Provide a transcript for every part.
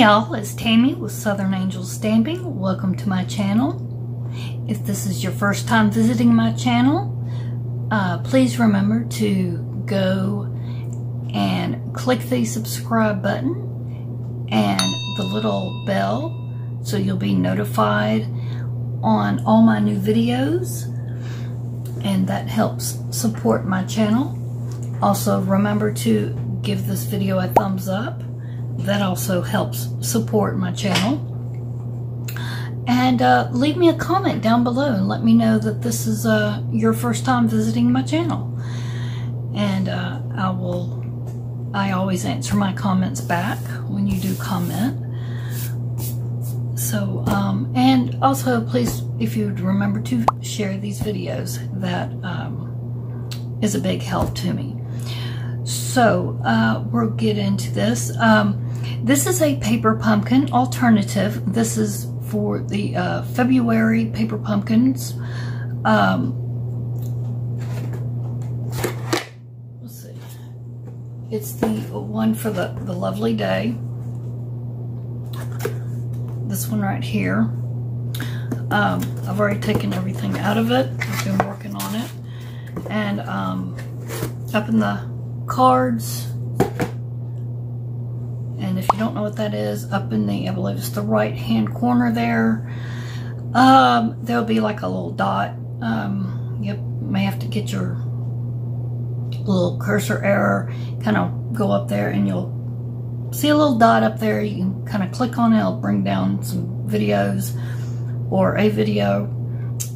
y'all, it's Tammy with Southern Angels Stamping. Welcome to my channel. If this is your first time visiting my channel, please remember to go and click the subscribe button and the little bell so you'll be notified on all my new videos, and that helps support my channel. Also remember to give this video a thumbs up. That also helps support my channel. And leave me a comment down below and let me know that this is your first time visiting my channel. And I always answer my comments back when you do comment. So, and also please, if you'd remember to share these videos, that is a big help to me. So, we'll get into this. This is a paper pumpkin alternative. This is for the February paper pumpkins. Let's see. It's the one for the lovely day. This one right here. I've already taken everything out of it. I've been working on it. And up in the cards, and if you don't know what that is, up in the, I believe it's the right hand corner there, there'll be like a little dot. You may have to get your little cursor error, kind of go up there and you'll see a little dot up there. You can kind of click on it. It'll bring down some videos or a video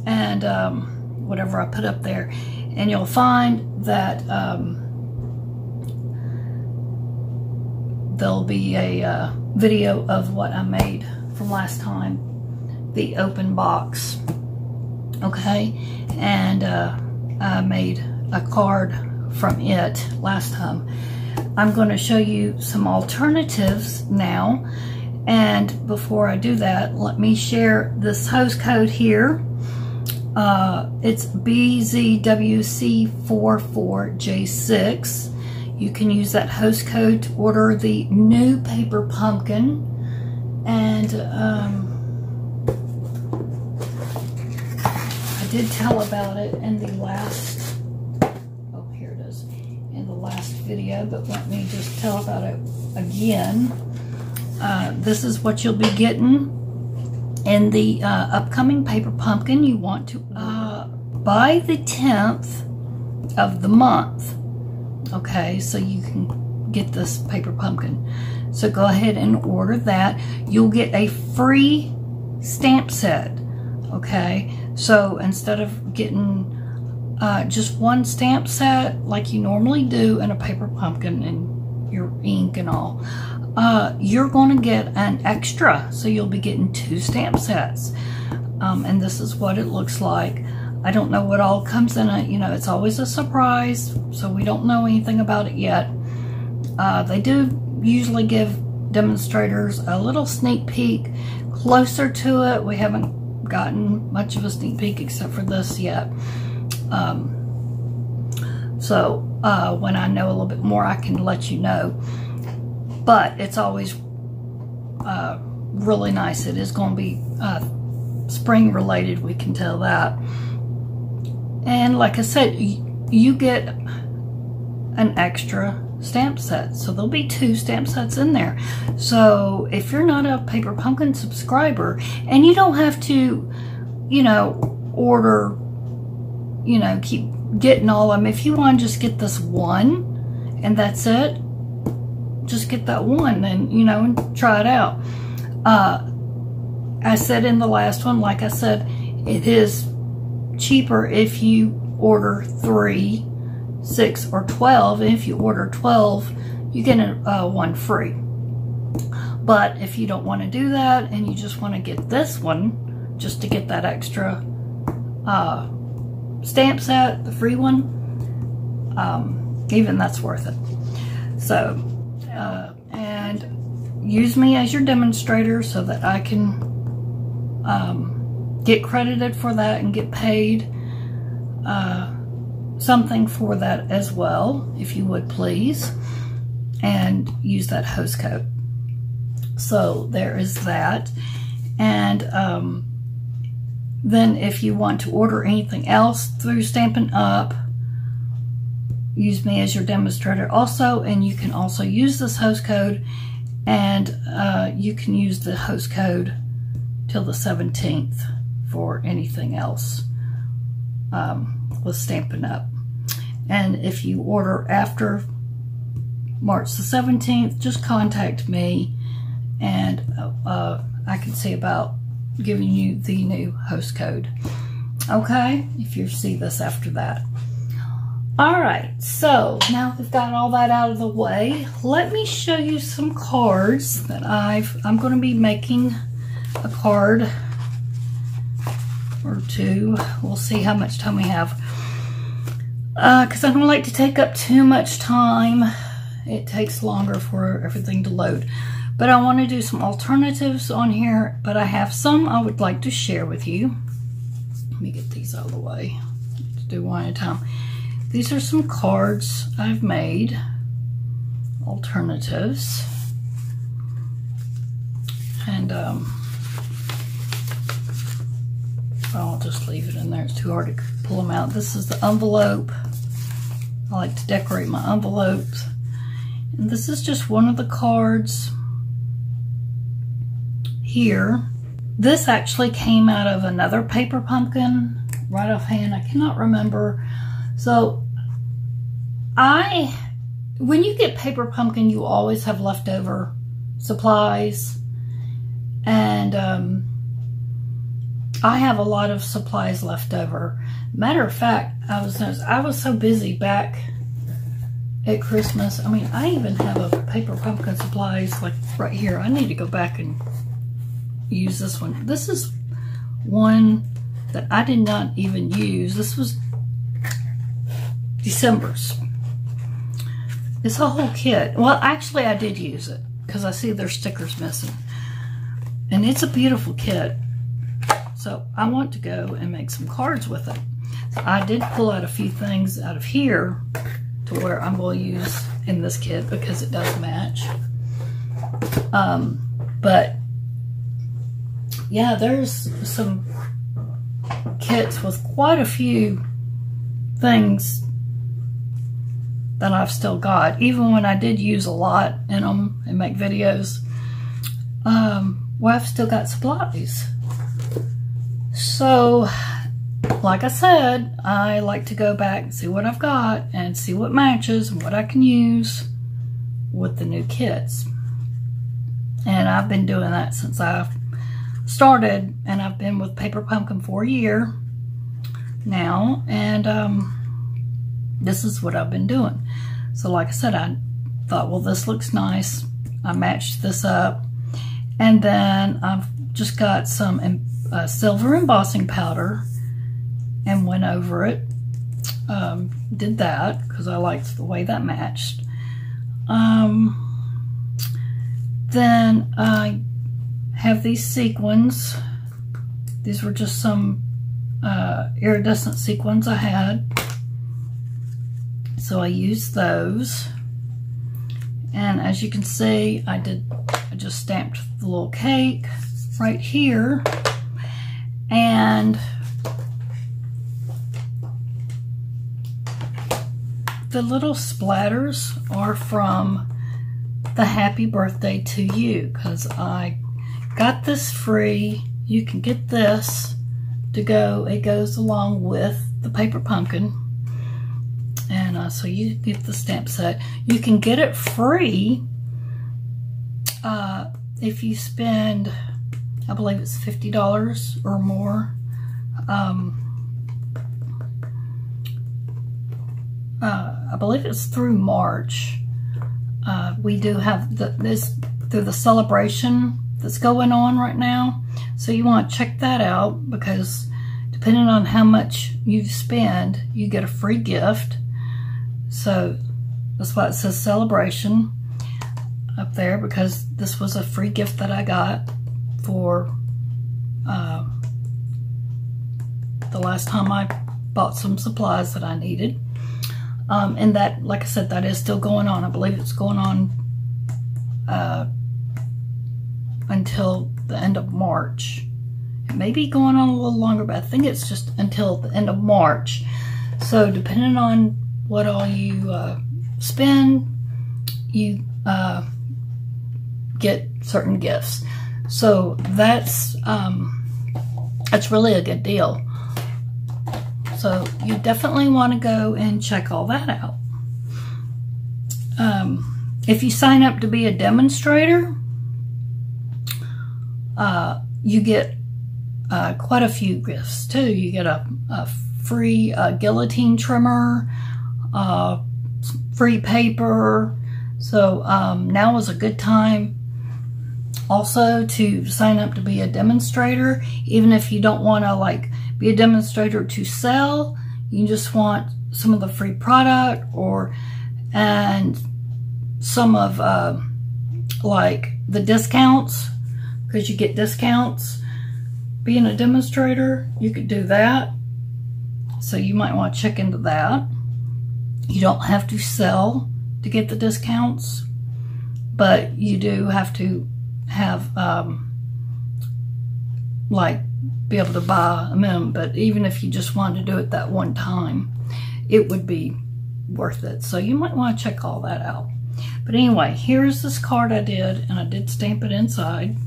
and whatever I put up there, and you'll find that there'll be a video of what I made from last time, the open box. Okay, and I made a card from it last time. I'm going to show you some alternatives now, and before I do that, let me share this host code here. It's BZWC44J6. You can use that host code to order the new paper pumpkin. And I did tell about it in the last, oh, here it is, in the last video, but let me just tell about it again. This is what you'll be getting in the upcoming paper pumpkin. You want to, by the 10th of the month, okay, so you can get this paper pumpkin. So go ahead and order that. You'll get a free stamp set, okay? So instead of getting just one stamp set like you normally do in a paper pumpkin and your ink and all, you're going to get an extra. So you'll be getting 2 stamp sets. And this is what it looks like. I don't know what all comes in it. You know, it's always a surprise, so we don't know anything about it yet. They do usually give demonstrators a little sneak peek closer to it. We haven't gotten much of a sneak peek except for this yet. So when I know a little bit more, I can let you know. But it's always really nice. It is going to be spring related, we can tell that. And like I said, you get an extra stamp set. So there'll be 2 stamp sets in there. So if you're not a Paper Pumpkin subscriber, and you don't have to, you know, order, you know, keep getting all of them. If you want to just get this one and that's it, just get that one and, you know, and try it out. I said in the last one, like I said, it is cheaper if you order 3, 6, or 12. And if you order 12, you get one free. But if you don't want to do that and you just want to get this one, just to get that extra stamp set, the free one, even that's worth it. So, and use me as your demonstrator so that I can get credited for that and get paid something for that as well, if you would please, and use that host code. So there is that. And then if you want to order anything else through Stampin' Up, use me as your demonstrator also, and you can also use this host code, and you can use the host code till the 17th for anything else with Stampin' Up. And if you order after March the 17th, just contact me, and I can see about giving you the new host code. Okay, if you see this after that. Alright, so now we've got all that out of the way, let me show you some cards that I'm going to be making a card or two. We'll see how much time we have. Because I don't like to take up too much time. It takes longer for everything to load. But I want to do some alternatives on here, but I have some I would like to share with you. Let me get these out of the way. Let's do one at a time. These are some cards I've made, alternatives, and I'll just leave it in there. It's too hard to pull them out. This is the envelope. I like to decorate my envelopes, and this is just one of the cards here. This actually came out of another paper pumpkin, right offhand. I cannot remember. So, when you get paper pumpkin, you always have leftover supplies. And I have a lot of supplies left over. Matter of fact, I was so busy back at Christmas. I mean, I even have a paper pumpkin supplies like right here. I need to go back and use this one. This is one that I did not even use. This was December's. It's a whole kit. Well, actually I did use it because I see their stickers missing. And it's a beautiful kit. So I want to go and make some cards with it. So I did pull out a few things out of here to where I'm going to use in this kit because it does match. But yeah, there's some kits with quite a few things that I've still got, even when I did use a lot in them and make videos. Well, I've still got supplies. So, like I said, I like to go back and see what I've got and see what matches and what I can use with the new kits. And I've been doing that since I've started, and I've been with Paper Pumpkin for a year now, and this is what I've been doing. So like I said, I thought, well, this looks nice. I matched this up, and then I've just got some silver embossing powder and went over it. Did that because I liked the way that matched. Then I have these sequins. These were just some iridescent sequins I had. So I used those. And as you can see, I just stamped the little cake right here. And the little splatters are from the Happy Birthday to You, because I got this free. You can get this to go. It goes along with the Paper Pumpkin. And so you get the stamp set. You can get it free if you spend, I believe it's $50 or more. I believe it's through March. We do have this through the celebration that's going on right now. So you want to check that out, because depending on how much you spend, you get a free gift. So that's why it says celebration up there, because this was a free gift that I got for the last time I bought some supplies that I needed. And that, like I said, that is still going on. I believe it's going on until the end of March. It may be going on a little longer, but I think it's just until the end of March. So depending on what all you spend, you get certain gifts. So that's really a good deal. So you definitely want to go and check all that out. If you sign up to be a demonstrator, you get quite a few gifts too. You get a free guillotine trimmer, free paper. So now is a good time also to sign up to be a demonstrator. Even if you don't want to like be a demonstrator to sell, you just want some of the free product and some of like the discounts, because you get discounts being a demonstrator. You could do that. So you might want to check into that. You don't have to sell to get the discounts, but you do have to have like be able to buy a minimum. But even if you just wanted to do it that one time, it would be worth it. So you might want to check all that out. But anyway, here's this card I did, and I did stamp it inside.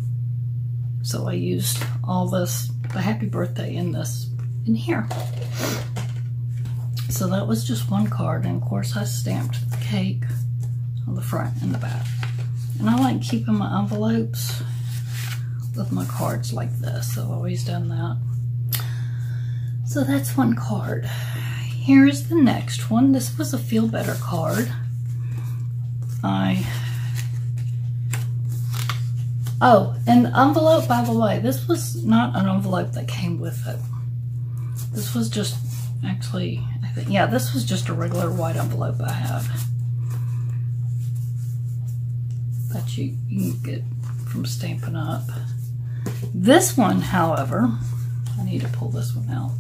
So I used all this, the happy birthday in here. So that was just one card, and of course I stamped the cake on the front and the back. And I like keeping my envelopes with my cards like this, so I've always done that. So that's one card. Here's the next one. This was a Feel Better card. Oh, and the envelope, by the way, this was not an envelope that came with it. This was just, actually, I think, yeah, this was just a regular white envelope I have that you can get from Stampin' Up. This one, however, I need to pull this one out.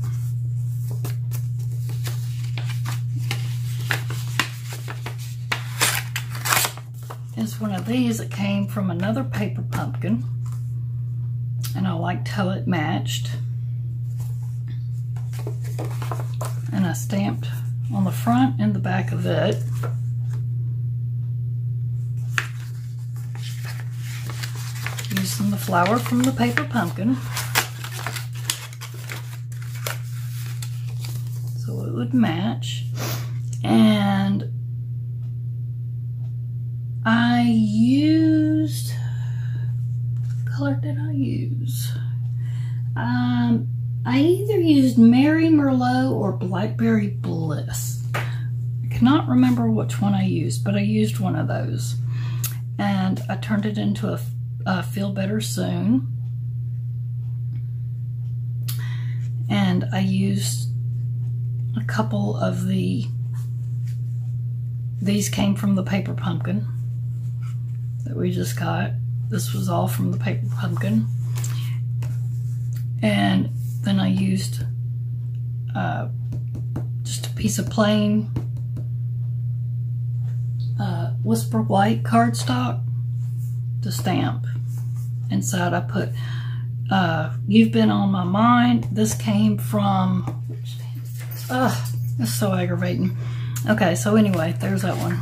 Is one of these that came from another paper pumpkin, and I liked how it matched. And I stamped on the front and the back of it. Using the flower from the paper pumpkin. So it would match. And I used, what color did I use? I either used Mary Merlot or Blackberry Bliss. I cannot remember which one I used, but I used one of those. And I turned it into a Feel Better Soon. And I used a couple of these came from the paper pumpkin that we just got. This was all from the paper pumpkin. And then I used just a piece of plain Whisper White cardstock to stamp. Inside I put You've Been on My Mind. This came from, that's so aggravating. Okay, so anyway, there's that one.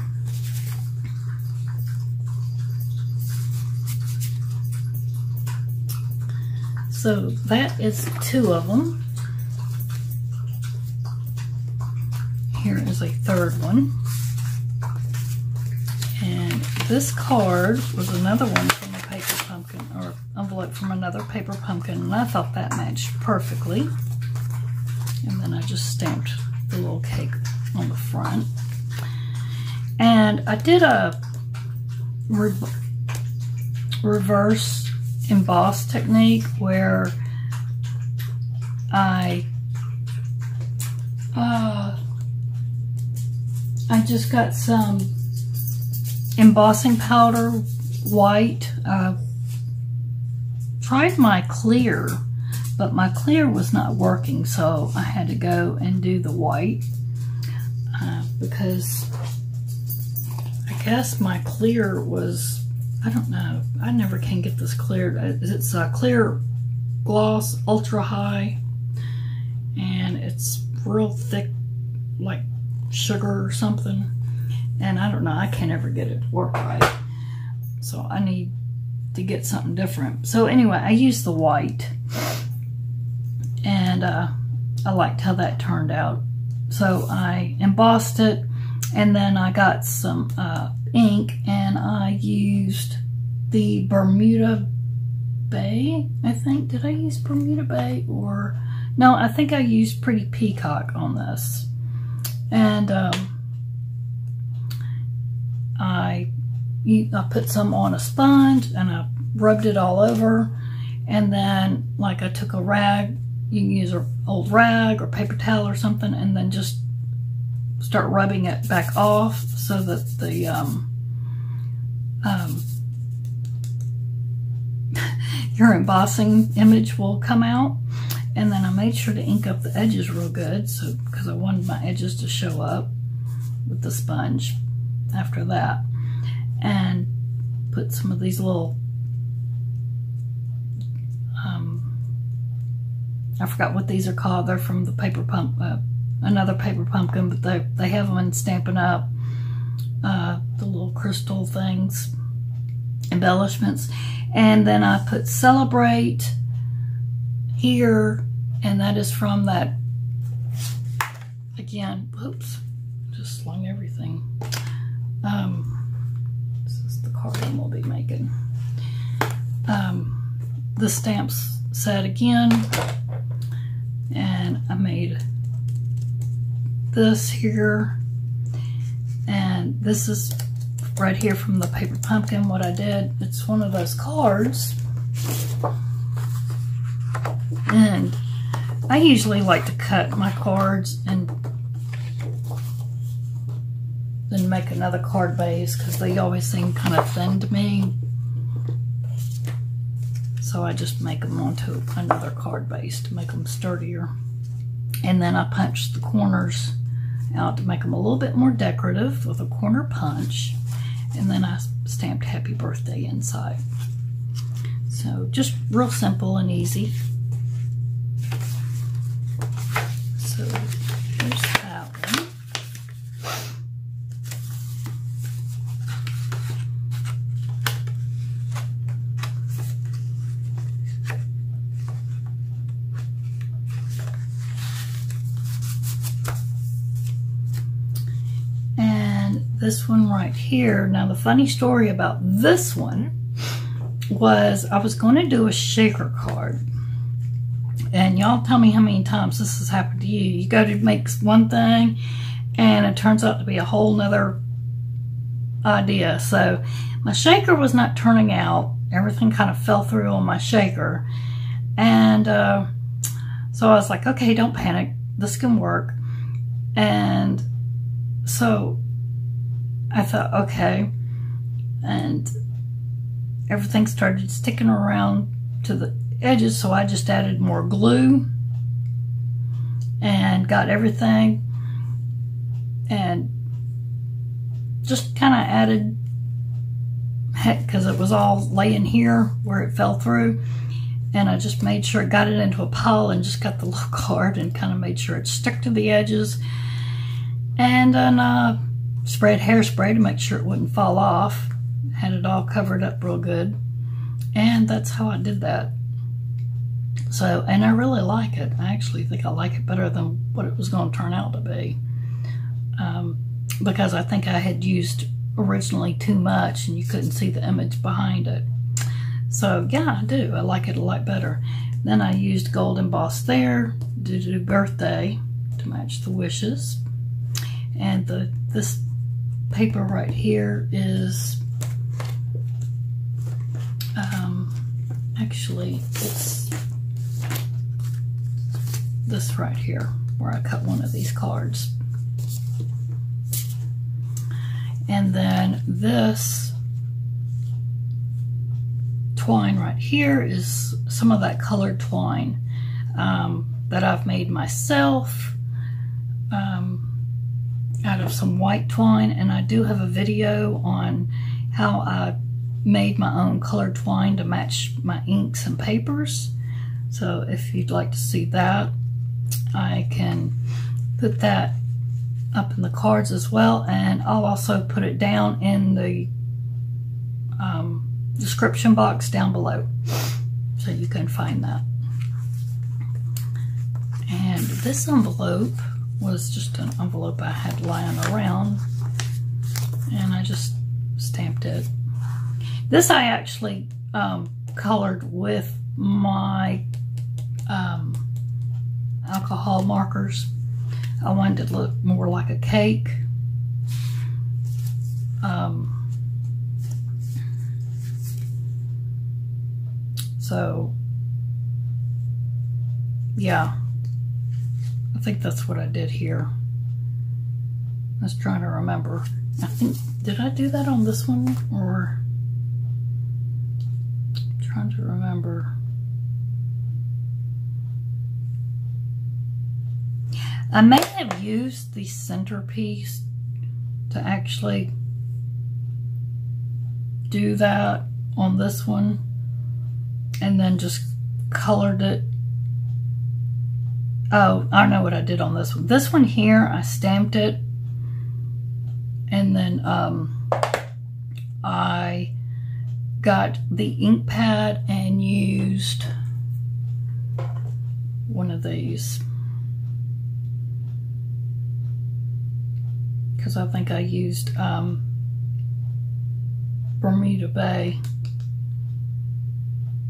So that is two of them. Here is a third one. And this card was another one from a paper pumpkin, or envelope from another paper pumpkin, and I thought that matched perfectly. And then I just stamped the little cake on the front. And I did a reverse emboss technique where I just got some embossing powder, white. Tried my clear, but my clear was not working, so I had to go and do the white because I guess my clear was I don't know. I never can get this cleared. It's a clear gloss, ultra high, and it's real thick, like sugar or something. And I don't know, I can't ever get it to work right. So I need to get something different. So anyway, I used the white, and I liked how that turned out. So I embossed it, and then I got some ink, and I used the Bermuda Bay, I think. Did I use Bermuda Bay? Or no, I think I used Pretty Peacock on this. And I put some on a sponge, and I rubbed it all over, and then like I took a rag, you can use an old rag or paper towel or something, and then just start rubbing it back off so that the your embossing image will come out. And then I made sure to ink up the edges real good, so because I wanted my edges to show up with the sponge after that. And put some of these little I forgot what these are called. They're from the paper pump, another paper pumpkin, but they have them in Stampin' Up, the little crystal things, embellishments. And then I put Celebrate here, and that is from that, again, oops, just slung everything. This is the card we'll be making. The stamps set again, and I made this here, and this is right here from the paper pumpkin. What I did, it's one of those cards, and I usually like to cut my cards and then make another card base because they always seem kind of thin to me. So I just make them onto another card base to make them sturdier. And then I punched the corners out to make them a little bit more decorative with a corner punch. And then I stamped Happy Birthday inside. So just real simple and easy. So here's that one. This one right here. Now the funny story about this one was I was going to do a shaker card, and y'all tell me how many times this has happened to you. You go to make one thing and it turns out to be a whole nother idea. So my shaker was not turning out. Everything kind of fell through on my shaker, and so I was like, okay, don't panic, this can work. And so I thought, okay, and everything started sticking around to the edges, so I just added more glue and got everything and just kind of added, because it was all laying here where it fell through, and I just made sure I got it into a pile and just got the little card and kind of made sure it stuck to the edges, and then sprayed hairspray to make sure it wouldn't fall off. Had it all covered up real good, and that's how I did that. So, and I really like it. I actually think I like it better than what it was going to turn out to be, because I think I had used originally too much and you couldn't see the image behind it. So yeah, I do. I like it a lot better. Then I used gold emboss there to do birthday to match the wishes. And this paper right here is actually it's this right here where I cut one of these cards. And then this twine right here is some of that colored twine that I've made myself out of some white twine, and I do have a video on how I made my own colored twine to match my inks and papers. So if you'd like to see that, I can put that up in the cards as well, and I'll also put it down in the description box down below so you can find that. And this envelope was just an envelope I had lying around, and I just stamped it. This I actually colored with my alcohol markers. I wanted it to look more like a cake. So yeah, I think that's what I did here. I was trying to remember. I think, did I do that on this one, or I'm trying to remember. I may have used the centerpiece to actually do that on this one, and then just colored it. Oh, I know what I did on this one. This one here, I stamped it, and then I got the ink pad and used one of these, because I think I used Bermuda Bay.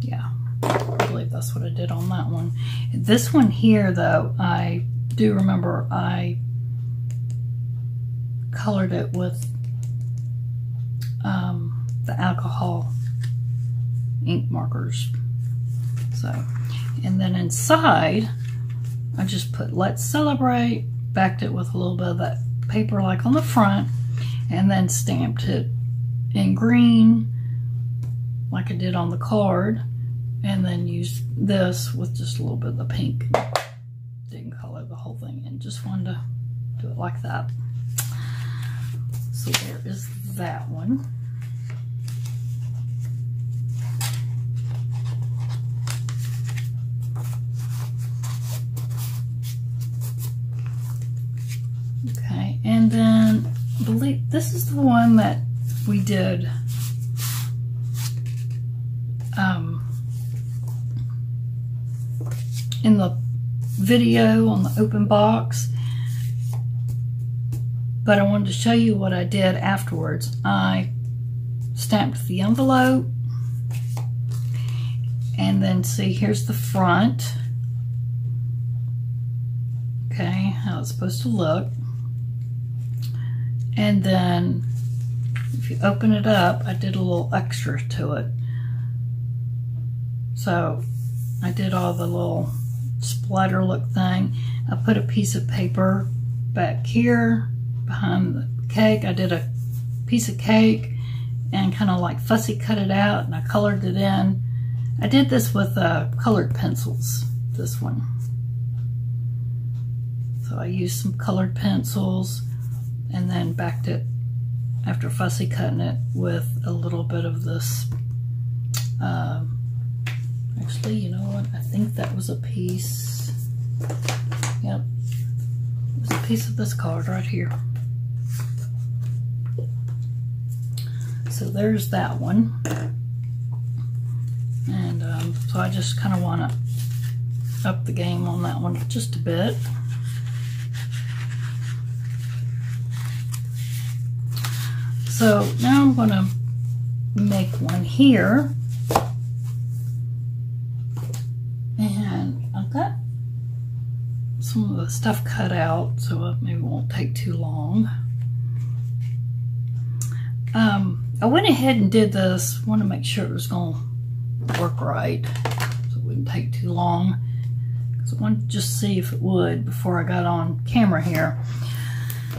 Yeah, I believe that's what I did on that one. This one here, though, I do remember I colored it with the alcohol ink markers. So, and then inside, I just put "Let's Celebrate," backed it with a little bit of that paper like on the front, and then stamped it in green like I did on the card, and then used this with just a little bit of the pink. Didn't color the whole thing in, just wanted to do it like that. So there is that one. Okay, and then I believe this is the one that we did in the video on the open box, but I wanted to show you what I did afterwards. I stamped the envelope, and then see, here's the front. Okay, how it's supposed to look. And then if you open it up, I did a little extra to it. So I did all the little splatter look thing. I put a piece of paper back here behind the cake. I did a piece of cake and kind of like fussy cut it out, and I colored it in. I did this with colored pencils, this one. So I used some colored pencils and then backed it after fussy cutting it with a little bit of this. Actually, you know what? I think that was a piece. Yep. It was a piece of this card right here. So there's that one. And so I just kind of want to up the game on that one just a bit. So now I'm going to make one here. And I've got some of the stuff cut out, so it maybe won't take too long. I went ahead and did this. Want to make sure it was going to work right, so it wouldn't take too long. So I wanted to just see if it would before I got on camera here.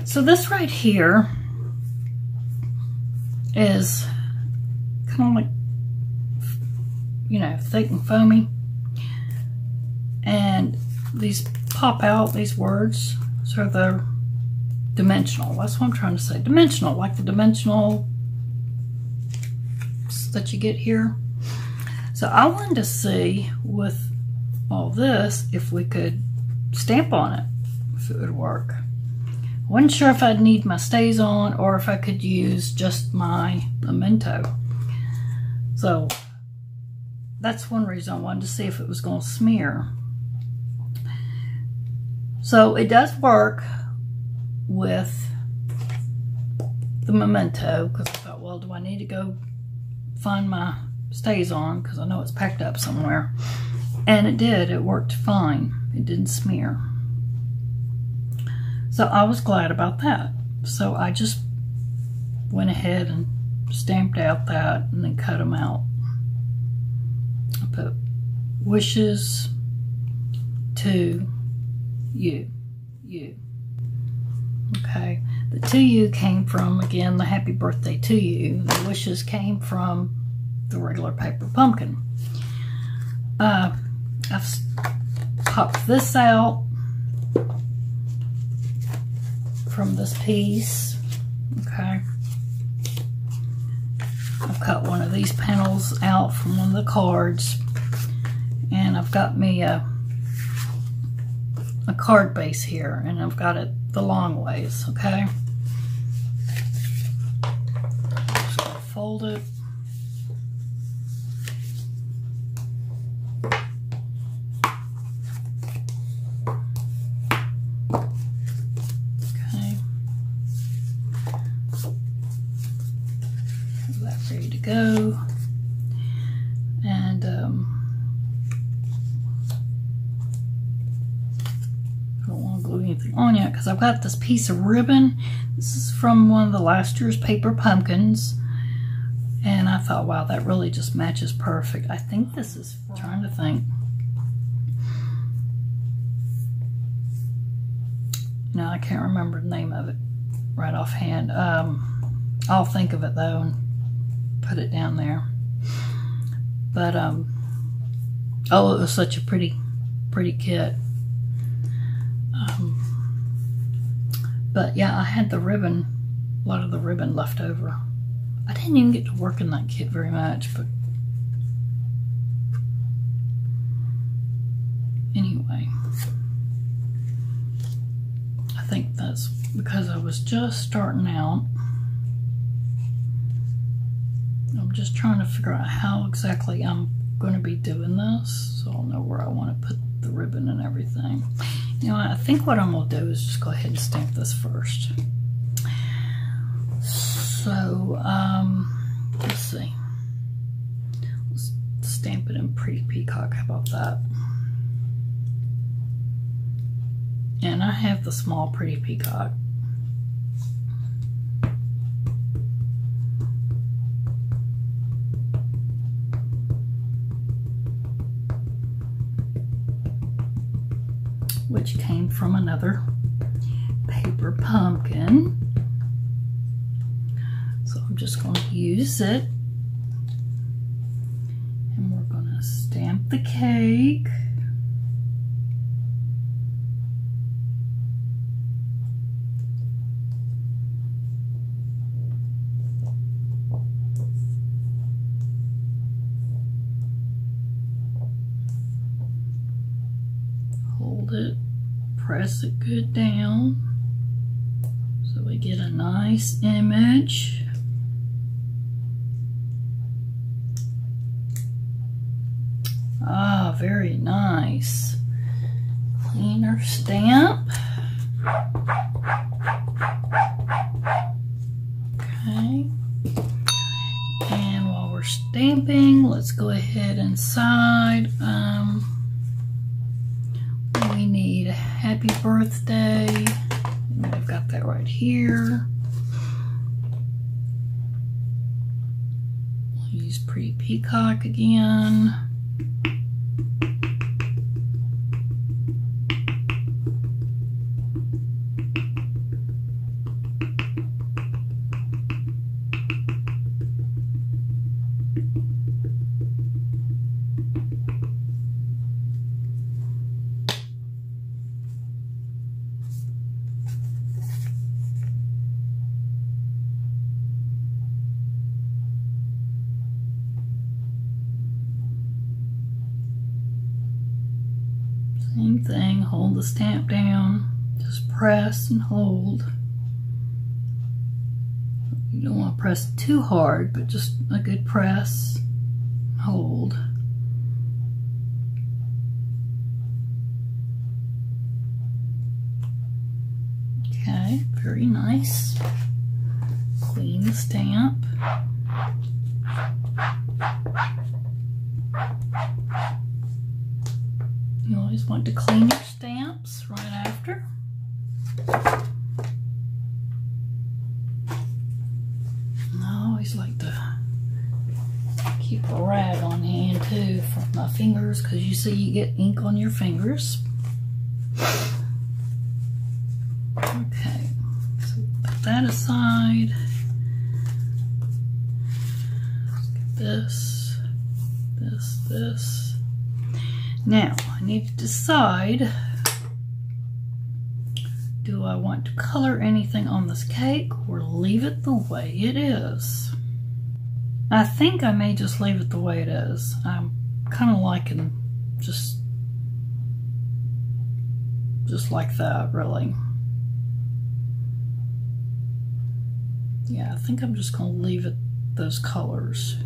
So this right here is kind of like, you know, thick and foamy. And these pop out, these words, so they're dimensional. That's what I'm trying to say. Dimensional, like the dimensional that you get here. So I wanted to see with all this if we could stamp on it, if it would work. I wasn't sure if I'd need my stays on or if I could use just my memento. So that's one reason I wanted to see if it was going to smear. So it does work with the memento, because I thought, well, do I need to go find my stays on, because I know it's packed up somewhere. And it did. It worked fine. It didn't smear. So I was glad about that. So I just went ahead and stamped out that and then cut them out. I put wishes to you. Okay. The to you came from, again, the happy birthday to you. The wishes came from the regular paper pumpkin. I've popped this out from this piece. Okay. I've cut one of these panels out from one of the cards, and I've got me a card base here, and I've got it the long ways. Okay. Just gonna fold it. Ready to go. And I don't want to glue anything on yet because I've got this piece of ribbon. This is from one of the last year's paper pumpkins, and I thought, wow, that really just matches perfect. I think this is, I'm trying to think. No, I can't remember the name of it right offhand. I'll think of it though and put it down there. But oh, it was such a pretty kit. But yeah, I had the ribbon, a lot of the ribbon left over. I didn't even get to work in that kit very much, but anyway, I think that's because I was just starting out. I'm just trying to figure out how exactly I'm going to be doing this, so I'll know where I want to put the ribbon and everything. You know, I think what I'm going to do is just go ahead and stamp this first. So, let's see. Let's stamp it in Pretty Peacock. How about that? And I have the small Pretty Peacock. Which came from another paper pumpkin. So I'm just going to use it. And we're going to stamp the cake. Hold it, press it good down so we get a nice image. Ah, very nice. Cleaner stamp. Okay. And while we're stamping, let's go ahead inside. We need a happy birthday. I've got that right here. We'll use Pretty Peacock again. Same thing, hold the stamp down, just press and hold. You don't want to press too hard, but just a good press, hold. Okay, very nice. Clean the stamp. You always want to clean your stamps right after. And I always like to keep a rag on hand too for my fingers, because you see you get ink on your fingers. Okay, so put that aside. Let's get this, this. Now, I need to decide, do I want to color anything on this cake or leave it the way it is? I think I may just leave it the way it is. I'm kind of liking just like that, really. Yeah, I think I'm just going to leave it those colors.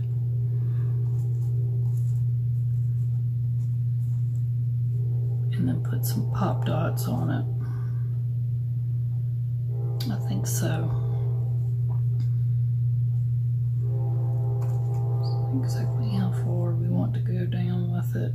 And then put some pop dots on it. I think so. See exactly how far we want to go down with it.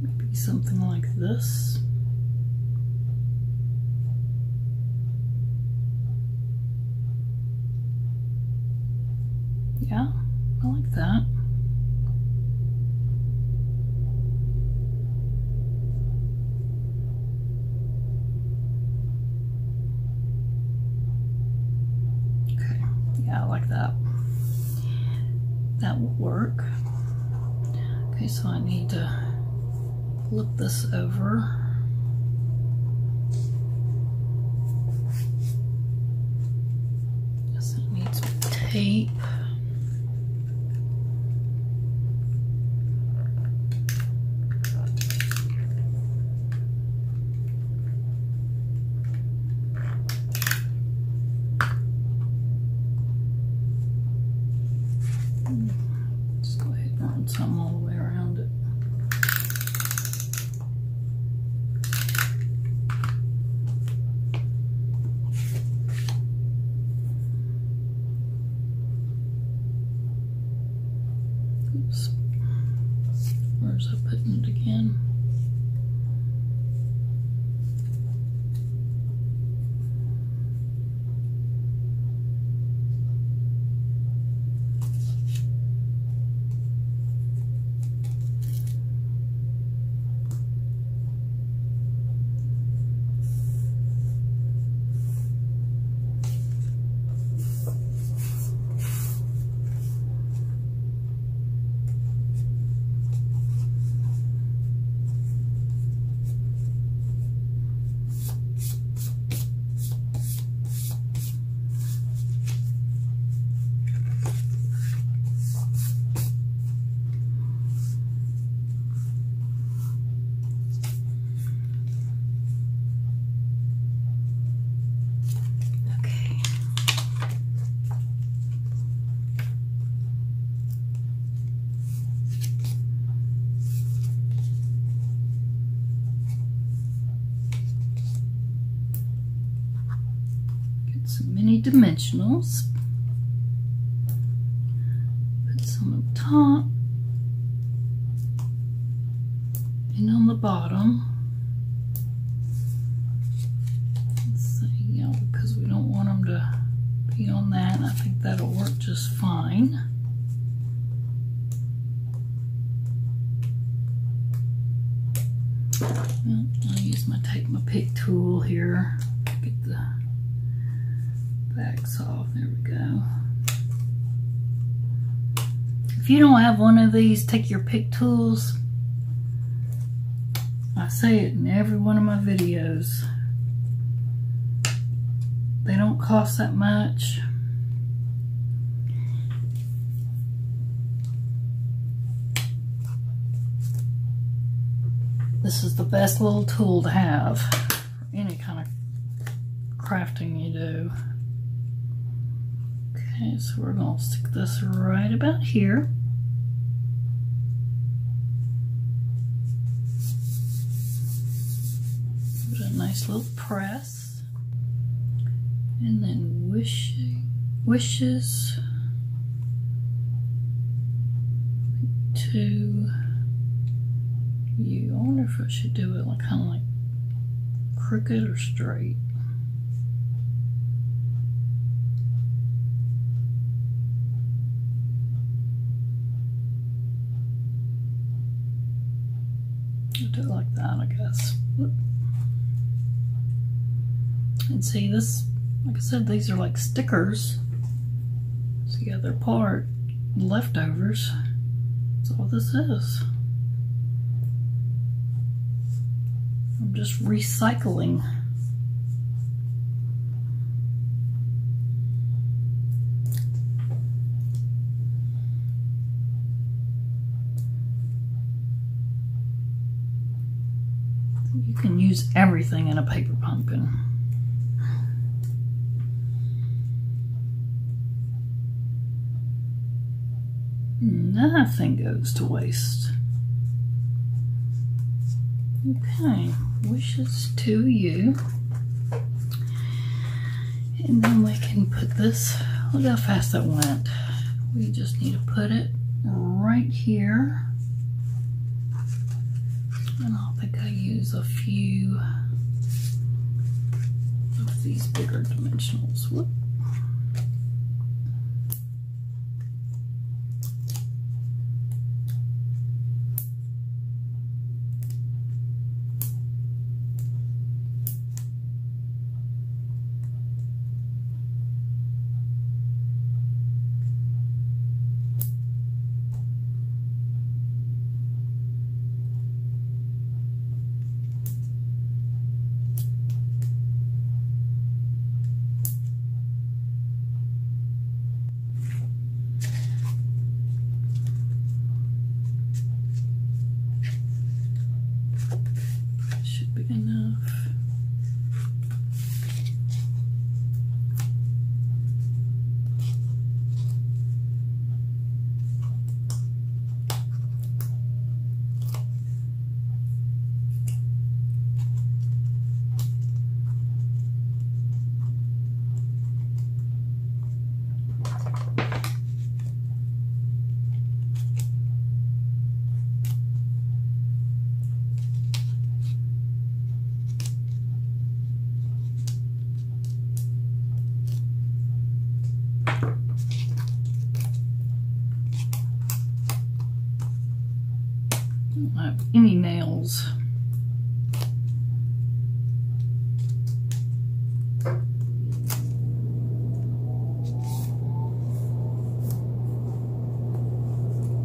Maybe something like this. Yeah, I like that. Okay, yeah, I like that. That will work. Okay, so I need to flip this over. Guess it needs tape. Just go ahead and run some all the way around it. Oops. Where's I putting it again? Some mini dimensionals. Put some up top and on the bottom. Let's see, you know, because we don't want them to be on that, and I think that'll work just fine. Well, I'll use my pick tool here to get the backs off. There we go. If you don't have one of these, take your pick tools. I say it in every one of my videos. They don't cost that much. This is the best little tool to have for any kind of crafting you do. Okay, so we're going to stick this right about here. Give it a nice little press. And then wishes to you. I wonder if I should do it like kind of like crooked or straight. I'll do it like that, I guess. Whoop. And see this, like I said, these are like stickers. So yeah, they're part leftovers. That's all this is. I'm just recycling. You can use everything in a paper pumpkin. Nothing goes to waste. Okay, wishes to you. And then we can put this, look how fast that went. We just need to put it right here. And I think I use a few of these bigger dimensionals. Whoop. Should be enough. Don't have any nails.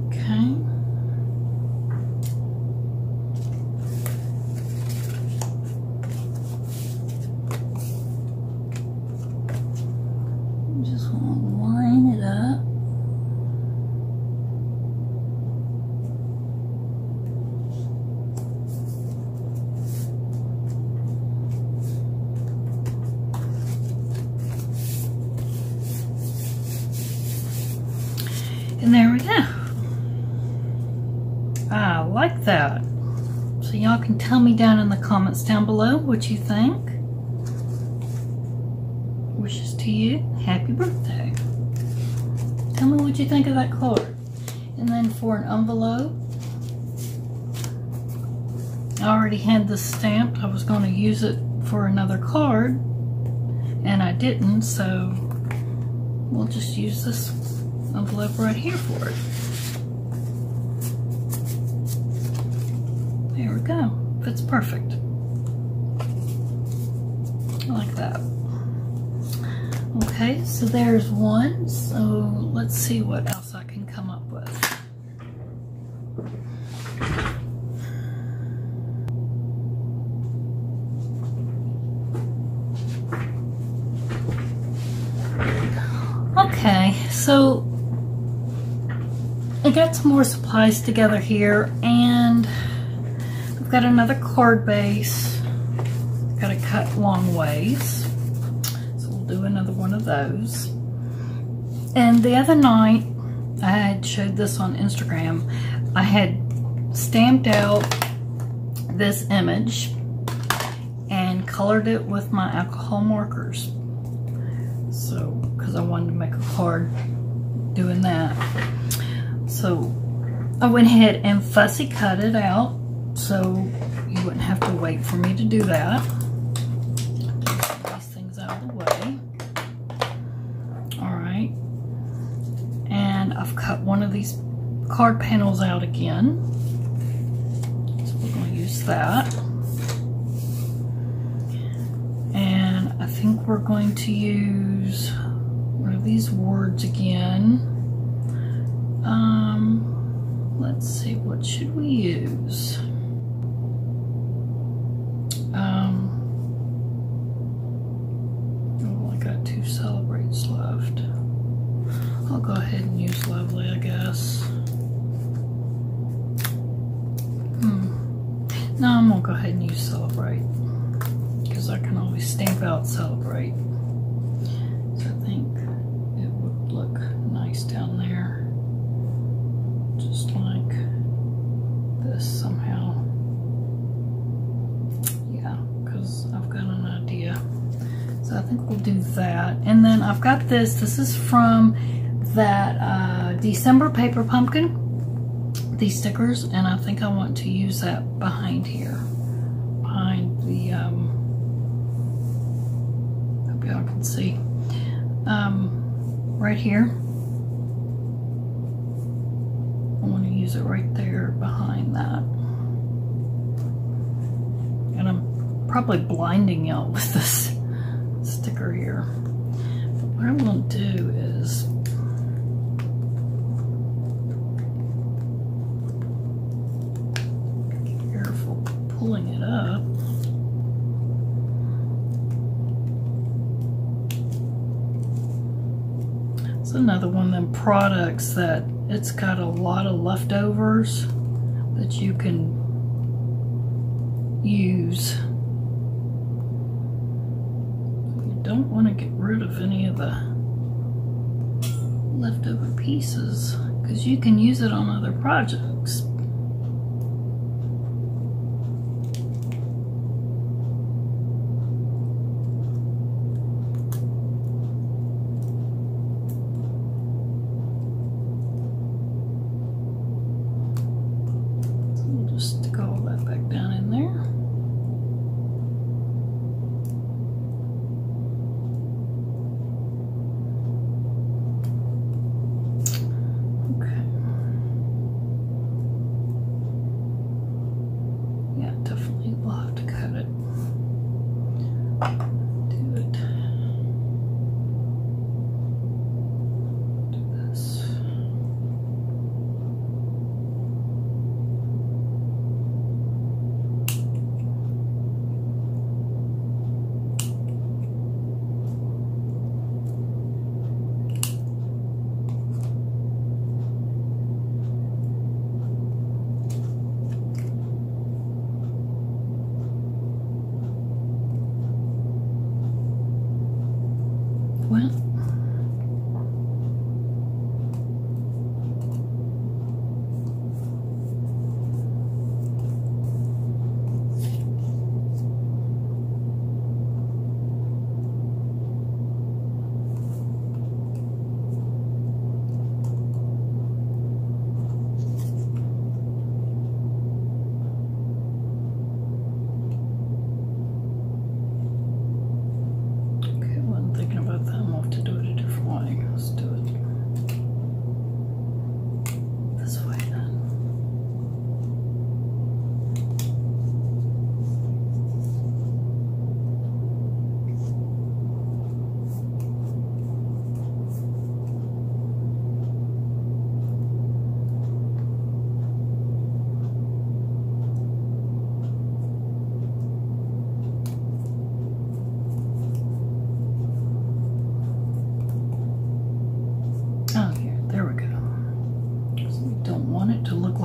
Okay. Just want to line it up. And there we go. I like that. So y'all can tell me down in the comments down below what you think. Wishes to you, happy birthday. Tell me what you think of that card. And then for an envelope, I already had this stamped. I was going to use it for another card, and I didn't, so we'll just use this envelope right here for it. There we go. Fits perfect. I like that. Okay, so there's one. So let's see what else I can come up with. I got some more supplies together here, and I've got another card base. Got to cut long ways, so we'll do another one of those. And the other night, I had showed this on Instagram. I had stamped out this image and colored it with my alcohol markers. So, because I wanted to make a card doing that. So, I went ahead and fussy cut it out so you wouldn't have to wait for me to do that. Get these things out of the way. Alright. And I've cut one of these card panels out again. So we're going to use that. And I think we're going to use one of these words again. Let's see, what should we use? Oh, I got 2 celebrates left. I'll go ahead and use lovely, I guess. No, I'm gonna go ahead and use celebrate, because I can always stamp out celebrate. So I think it would look nice down there. Just like this somehow. Yeah, because I've got an idea. So I think we'll do that. And then I've got this. This is from that December Paper Pumpkin. These stickers. And I think I want to use that behind here. Behind the, hope y'all can see. Right here. I want to use it right there behind that. And I'm probably blinding y'all with this sticker here. But what I'm going to do is be careful pulling it up. It's another one of them products that it's got a lot of leftovers that you can use. You don't want to get rid of any of the leftover pieces because you can use it on other projects.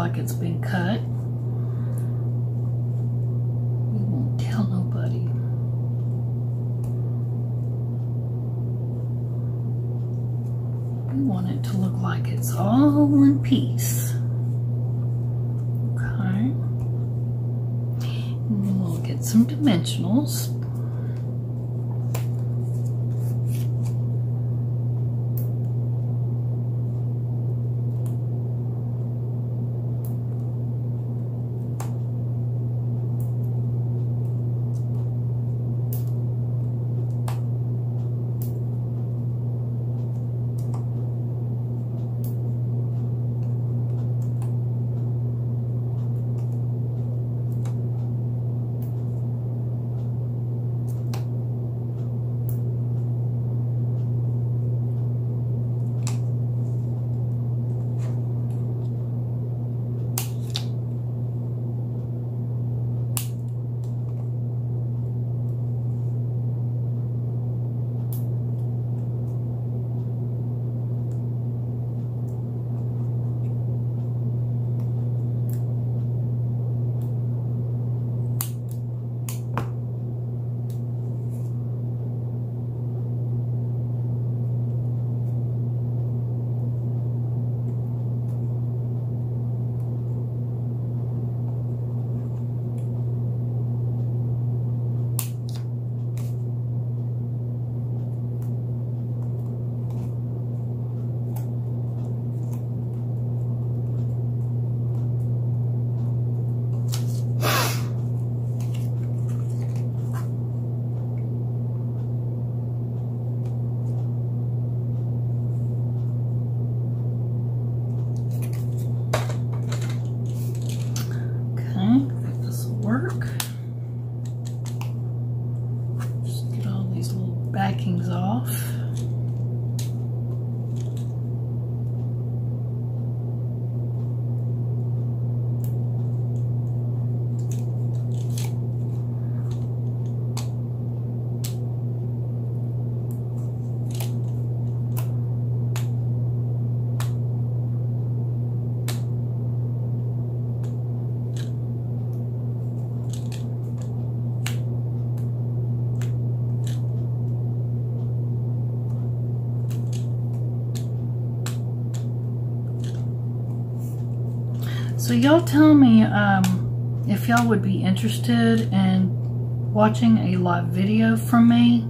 like it's been cut. We won't tell nobody. We want it to look like it's all one piece. Okay. And then we'll get some dimensionals. Backings off. So y'all tell me if y'all would be interested in watching a live video from me.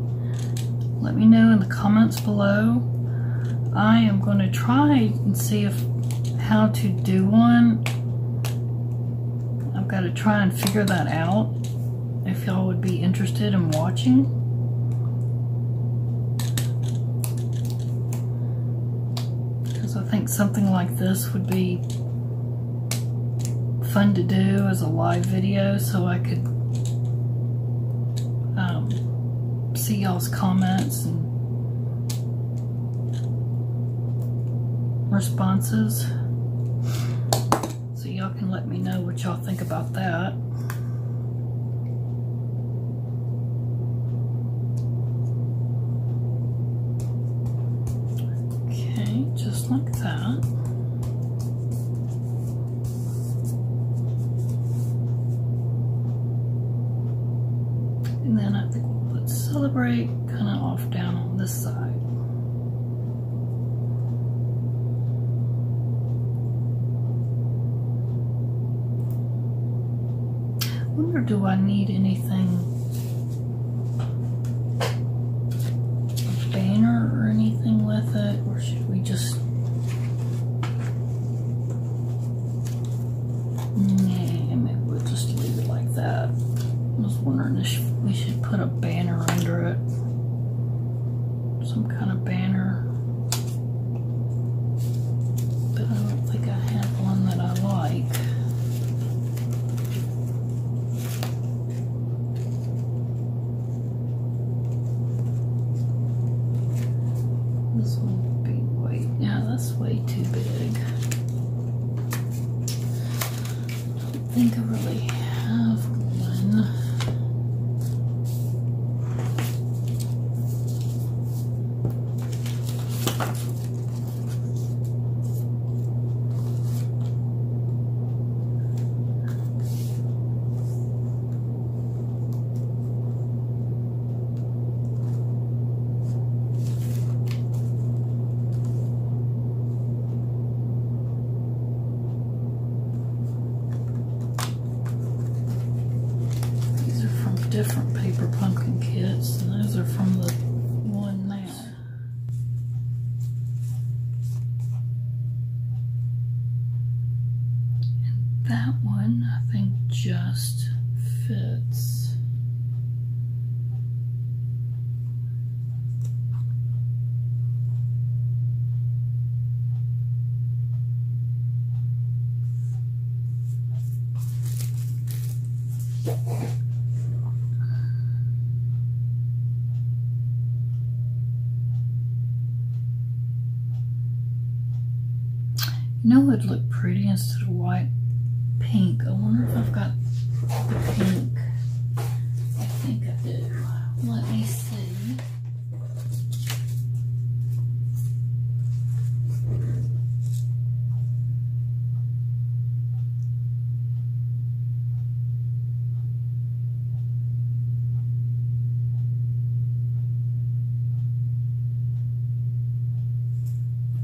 Let me know in the comments below. I am going to try and see how to do one. I've got to try and figure that out if y'all would be interested in watching. Because I think something like this would be fun to do as a live video, so I could see y'all's comments and responses, so y'all can let me know what y'all think about that. Okay, just like that. And then I think we'll put Celebrate kind of off down on this side. I wonder, do I need anything, a banner or anything with it, or should we just, nah, maybe we'll just leave it like that. I was wondering if we should put a banner under it. Some kind of banner. But I don't think I have one that I like. This one would be way, yeah, that's way too big. I don't think I really have one. different paper pumpkin kits, and those are from the one now. And that one, I think, just fits. You know what would look pretty instead of white? Pink. I wonder if I've got the pink. I think I do. Let me see.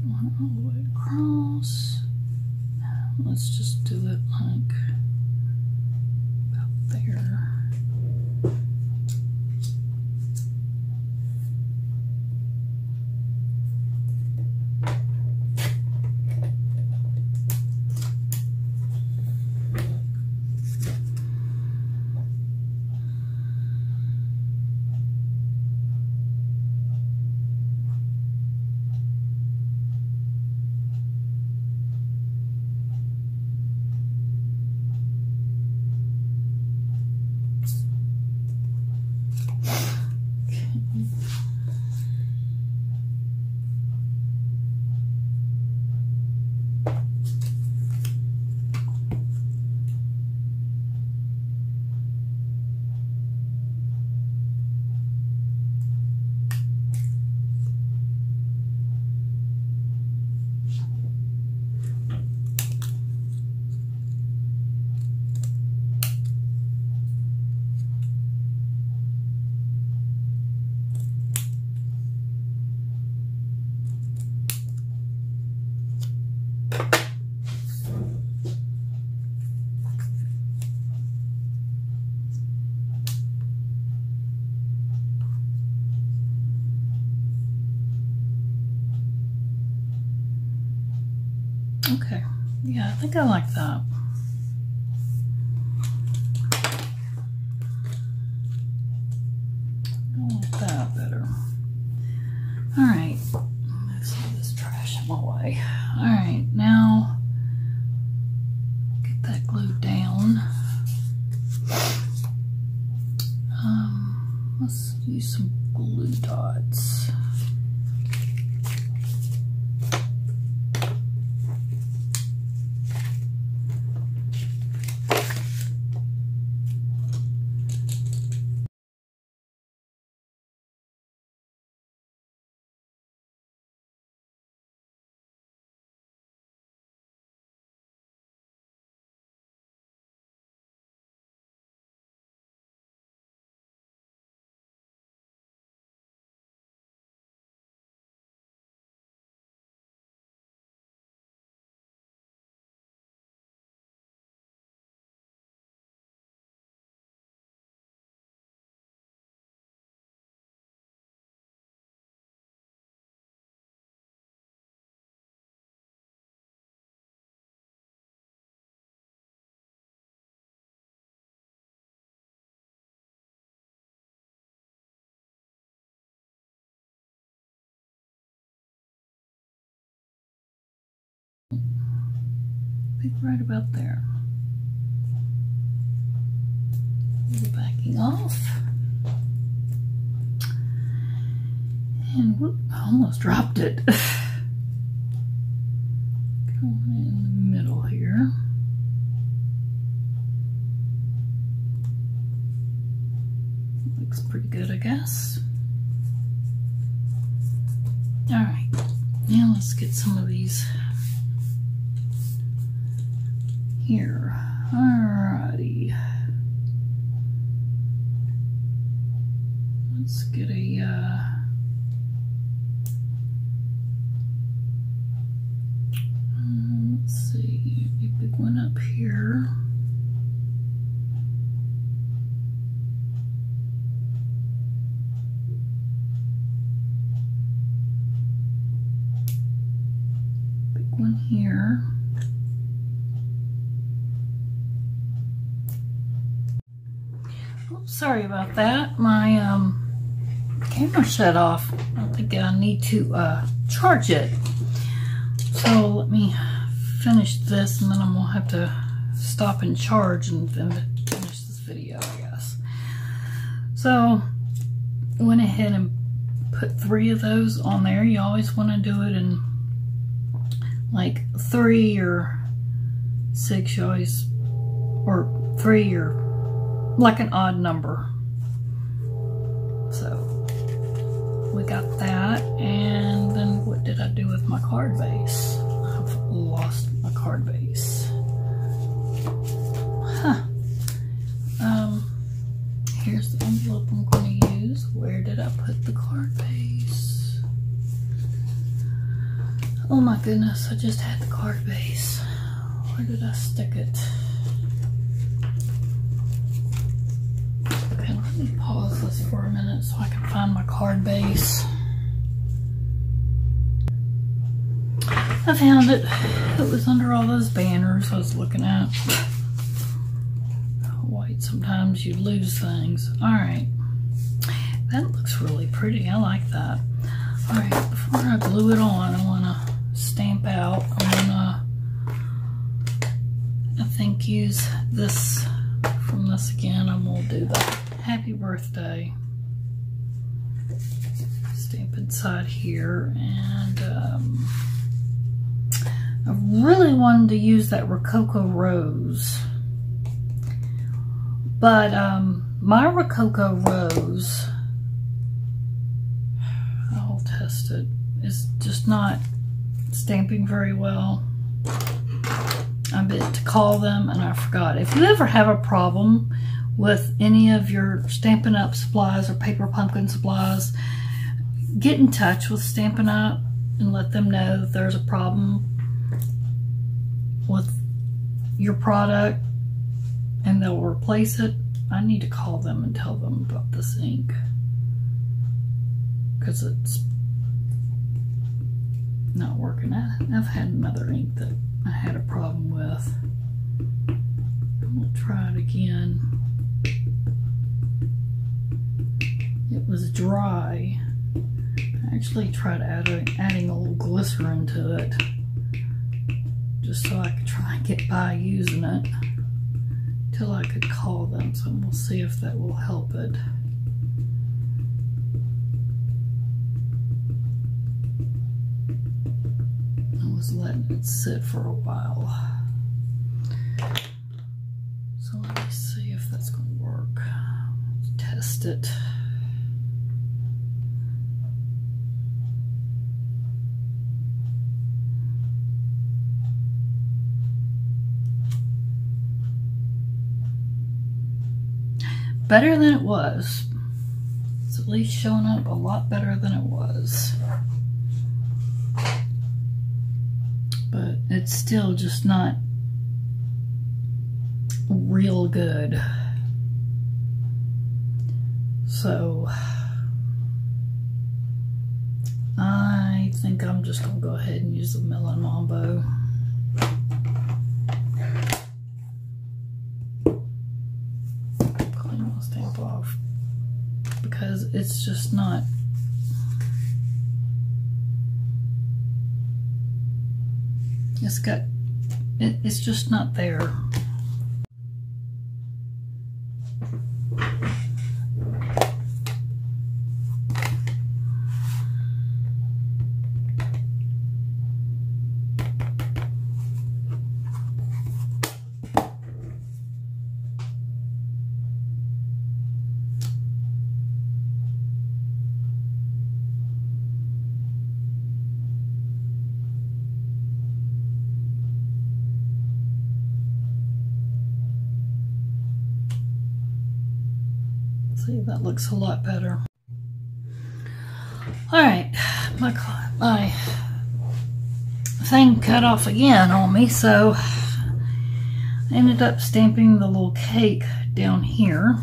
One all the way across. Let's just do it like about there. Okay, yeah, I think I like that. I like that better. All right, move some of this trash out my way. All right, now get that glued down. Let's use some glue dots. I think right about there. Backing off. And whoop, I almost dropped it. Going in the middle here. Looks pretty good, I guess. All right, now let's get some of these here. Alrighty. Let's get a let's see, a big one up here. sorry about that. My camera shut off. I think I need to charge it. So let me finish this, and then I'm gonna have to stop and charge and then finish this video, I guess. So I went ahead and put 3 of those on there. You always want to do it in like 3 or 6. You always, or 3 or like an odd number. So we got that, and then what did I do with my card base? I've lost my card base. Huh. Here's the envelope I'm going to use. Where did I put the card base? Oh my goodness, I just had the card base. Where did I stick it? Okay, let me pause this for a minute so I can find my card base. I found it. It was under all those banners I was looking at. White, sometimes you lose things. Alright. That looks really pretty. I like that. Alright, before I glue it on, I want to stamp out. I'm going to, I think, use this from this again. I'm going to do the happy birthday. Stamp inside here. And I really wanted to use that Rococo Rose. But my Rococo Rose, I'll test it, is just not stamping very well. I meant to call them and I forgot. If you ever have a problem with any of your Stampin' Up! Supplies or Paper Pumpkin supplies, get in touch with Stampin' Up! And let them know that there's a problem with your product and they'll replace it. I need to call them and tell them about this ink because it's not working. I've had another ink that I had a problem with. I'm gonna try it again. It was dry. I actually tried adding a little glycerin to it just so I could try and get by using it till I could call them. So we'll see if that will help it. I was letting it sit for a while. So let me see if that's going to work. Let's test it. Better than it was. It's at least showing up a lot better than it was. But it's still just not real good. So I think I'm just going to go ahead and use the Melon Mambo. Stamp off because it's just not it's just not there. See, that looks a lot better. Alright, my thing cut off again on me, so I ended up stamping the little cake down here.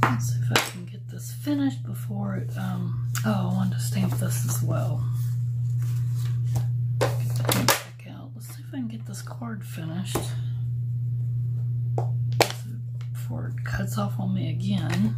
Let's see if I can get this finished before it, oh, I wanted to stamp this as well. Get the ink back out. Let's see if I can get this card finished. before it cuts off on me again.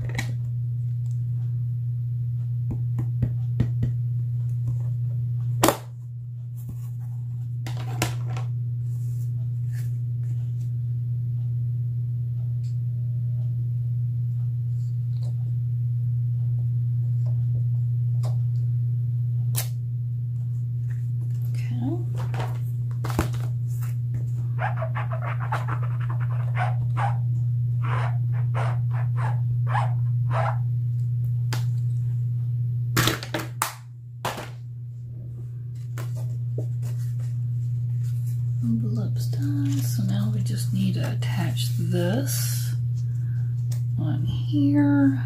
Envelope's done, so now we just need to attach this on here.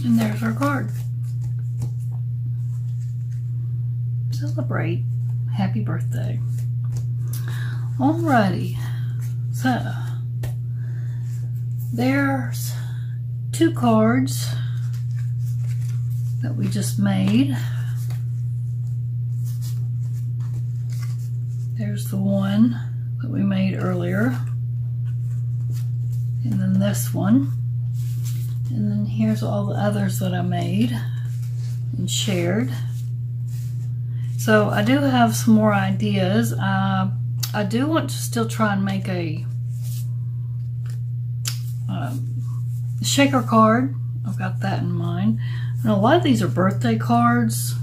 And there's our card. Celebrate. Happy birthday. Alrighty. So, there's 2 cards that we just made. There's the one that we made earlier. And then this one. And then here's all the others that I made and shared. So I do have some more ideas. I do want to still try and make a shaker card. I've got that in mind. And a lot of these are birthday cards.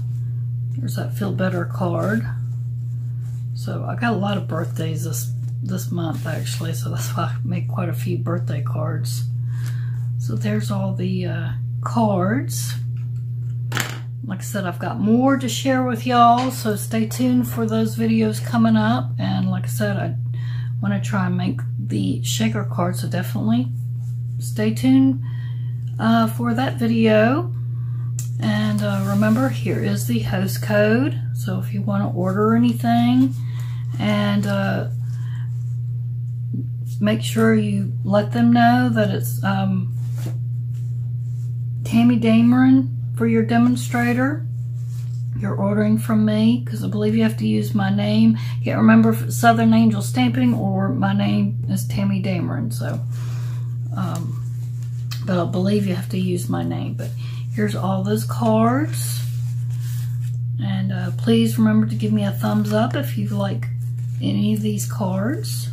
Here's that Feel Better card. So I got a lot of birthdays this month actually, so that's why I made quite a few birthday cards. So there's all the cards. Like I said, I've got more to share with y'all, so stay tuned for those videos coming up. And like I said, I want to try and make the shaker card, so definitely stay tuned for that video. And remember, here is the host code, so if you want to order anything, and make sure you let them know that it's Tammy Dameron for your demonstrator. You're ordering from me, because I believe you have to use my name. Can't remember if it's Southern Angel Stamping or my name is Tammy Dameron. So, but I believe you have to use my name. But here's all those cards, and please remember to give me a thumbs up if you like any of these cards.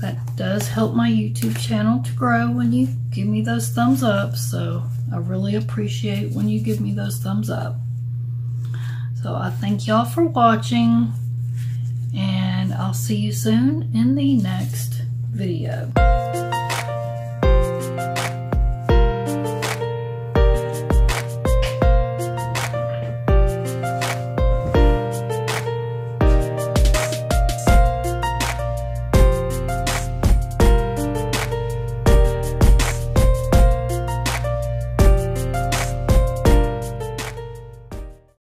That does help my YouTube channel to grow when you give me those thumbs up, so I really appreciate when you give me those thumbs up. So I thank y'all for watching, and I'll see you soon in the next video.